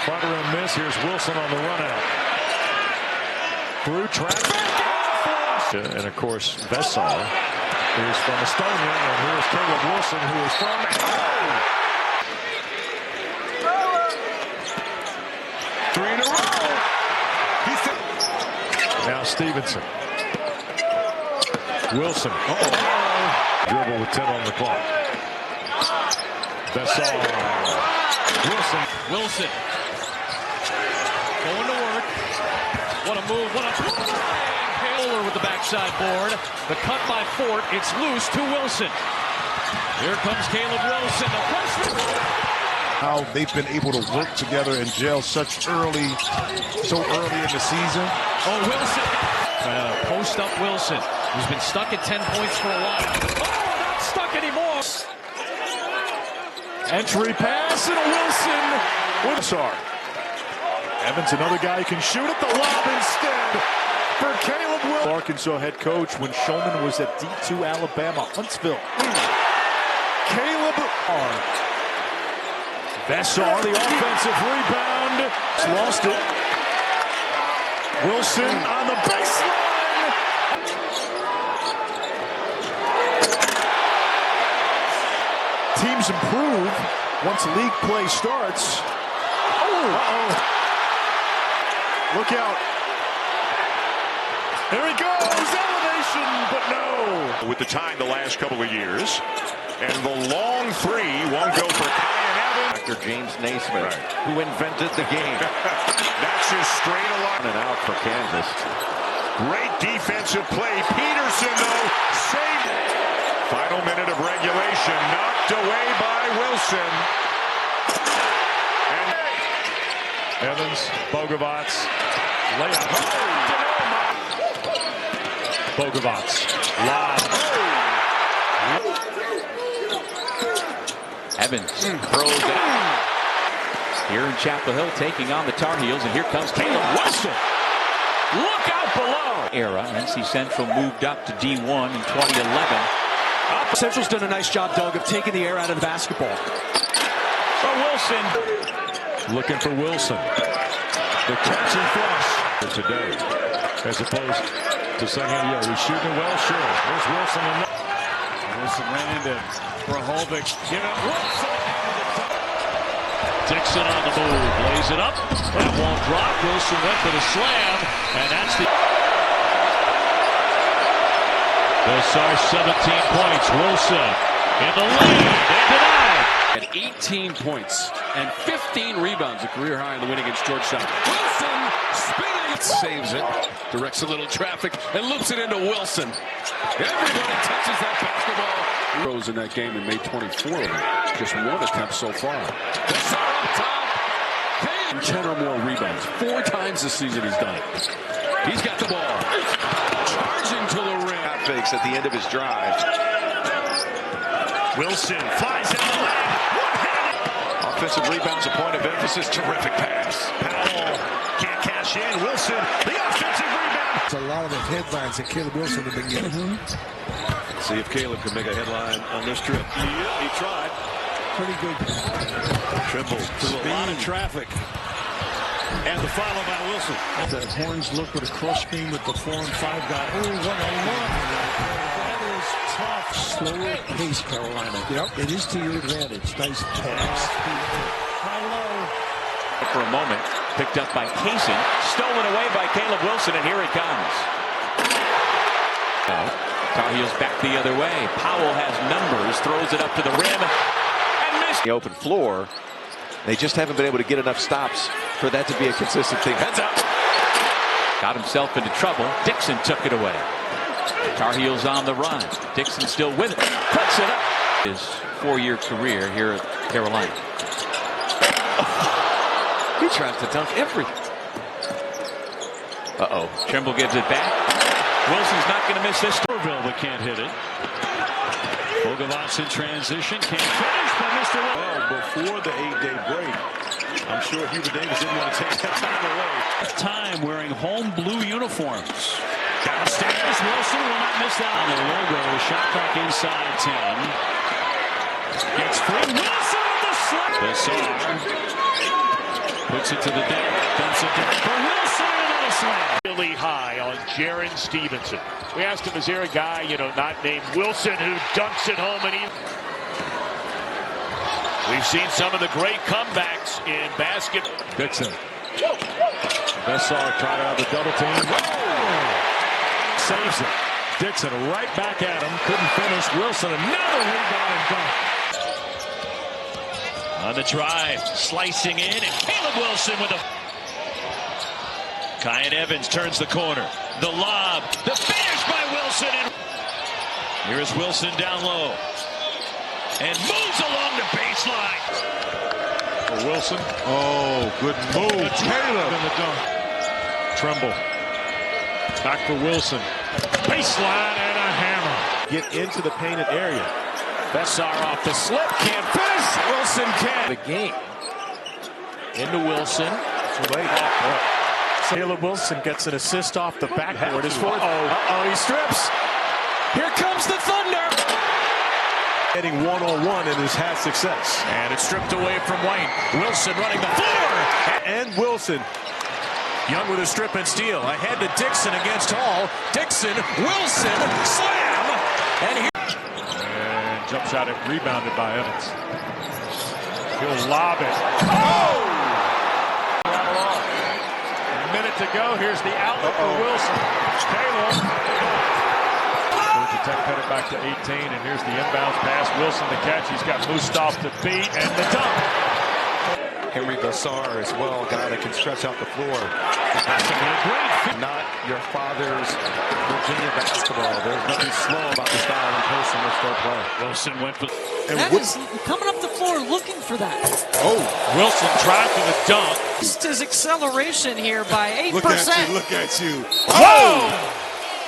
Flutter and miss. Here's Wilson on the run out. Through traffic. And of course, Vessar is from Estonia. And here's Caleb Wilson, who is from. Three in a row. Now Stevenson. Wilson. Dribble with 10 on the clock. Vessar. Wilson. Going to work. What a move. What a play. Taylor with the backside board. The cut by Fort. It's loose to Wilson. Here comes Caleb Wilson. The freshman. How they've been able to work together and gel so early in the season. Oh, Wilson. Post up Wilson, who's been stuck at 10 points for a while. Oh, not stuck anymore. Entry pass and Wilson with Vessar. Evans, another guy who can shoot at the lob instead for Caleb Wilson. Arkansas head coach when Shulman was at D2 Alabama, Huntsville. Caleb Vessar, the offensive rebound. Lost it. Wilson on the baseline. Teams improve once league play starts. Look out. There he goes. Elevation, but no. With the time the last couple of years. And the long three won't go for Kyan Evans. Dr. James Naismith, who invented the game. That's his straight along. And out for Kansas. Great defensive play. Peterson, though, saved it. Final minute of regulation. Knocked away by Wilson. And Evans, Bogovats, layup. Bogovats, lob. Evans throws it out. Here in Chapel Hill taking on the Tar Heels, and here comes Caleb Wilson. Look out below. Era, NC Central moved up to D1 in 2011. Central's done a nice job, Doug, of taking the air out of the basketball. For Wilson. Looking for Wilson. The catch and flush for today. As opposed to saying, he's shooting well, sure. There's Wilson. Wilson ran into Prahovic. Get up. Dixon on the move. Lays it up. That won't drop. Wilson went for the slam. And that's the... Vessar 17 points. Wilson in the lead. They denied. At 18 points and 15 rebounds, a career high in the win against Georgetown. Wilson spinning, saves it, directs a little traffic, and loops it into Wilson. Everybody touches that basketball. Rose in that game and made 24 of them. Just one attempt so far. Vessar up top. 10 or more rebounds. 4 times this season he's done it. He's got the ball. Charging to the rim. Fakes at the end of his drive. Wilson flies in the lane. Offensive rebounds, a point of emphasis. Terrific pass. Powell can't cash in. Wilson, the offensive rebound. It's a lot of the headlines that Caleb Wilson has been getting. See if Caleb can make a headline on this trip. Yeah, he tried. Pretty good. Trimble through a lot of traffic. And the follow by Wilson. The horns look with a cross screen with the 4 and 5 guy. Oh, what a look. That is tough. Slower pace, Carolina. Yep. It is to your advantage. Nice pass. For a moment, picked up by Kaysen, stolen away by Caleb Wilson, and here he comes. Tar Heels back the other way. Powell has numbers, throws it up to the rim, and missed. The open floor. They just haven't been able to get enough stops for that to be a consistent thing. Heads up. Got himself into trouble. Dixon took it away. Tar Heels on the run. Dixon still with it. Puts it up. His 4-year career here at Carolina. He tries to dunk everything. Trimble gives it back. Wilson's not going to miss this. Orville, but can't hit it. Bogovats in transition. Can't finish, but Mr. Before the 8-day break, I'm sure Hubert Davis didn't want to take that time away. Time wearing home blue uniforms. Downstairs, Wilson will not miss that on the logo. Shot clock inside 10. Gets free. Wilson with the slam. Vessar Puts it to the deck. Dumps it down for Wilson. Another slam. Really high on Jaron Stevenson. We asked him, is there a guy, not named Wilson who dunks it home? And we've seen some of the great comebacks in basketball. Dixon. Bessar tried out the double team. Saves it. Dixon right back at him. Couldn't finish. Wilson another rebound and dunk. On the drive, slicing in, and Caleb Wilson with a... Kyan Evans turns the corner. The lob, the finish by Wilson. And here's Wilson down low. And moves along the baseline. For Wilson. Oh, good move. Caleb in the dunk. Tremble. Back for Wilson. Baseline and a hammer. Get into the painted area. Bessar off the slip, can't finish. Wilson can. The game. Into Wilson. Too late. Caleb Wilson gets an assist off the backboard. His fourth. He strips. Here comes the Thunder. Getting one-on-one and has had success. And it's stripped away from White. Wilson running the floor. And Wilson. Young with a strip and steal. Ahead to Dixon against Hall. Dixon, Wilson, slam. And jump shot it rebounded by Evans. He'll lob it. Oh! A minute to go. Here's the outlet for Wilson. Caleb. Georgia Tech cut it back to 18, and here's the inbounds pass. Wilson the catch. He's got Mustaf to beat, and the dunk. Henry Bessar as well, a guy that can stretch out the floor. Not your father's Virginia basketball. There's nothing slow about the style and pace in which they play. Wilson went for... That is coming up the floor looking for that. Oh, Wilson tried for the dunk. Just his acceleration here by 8%. Look at you. Oh!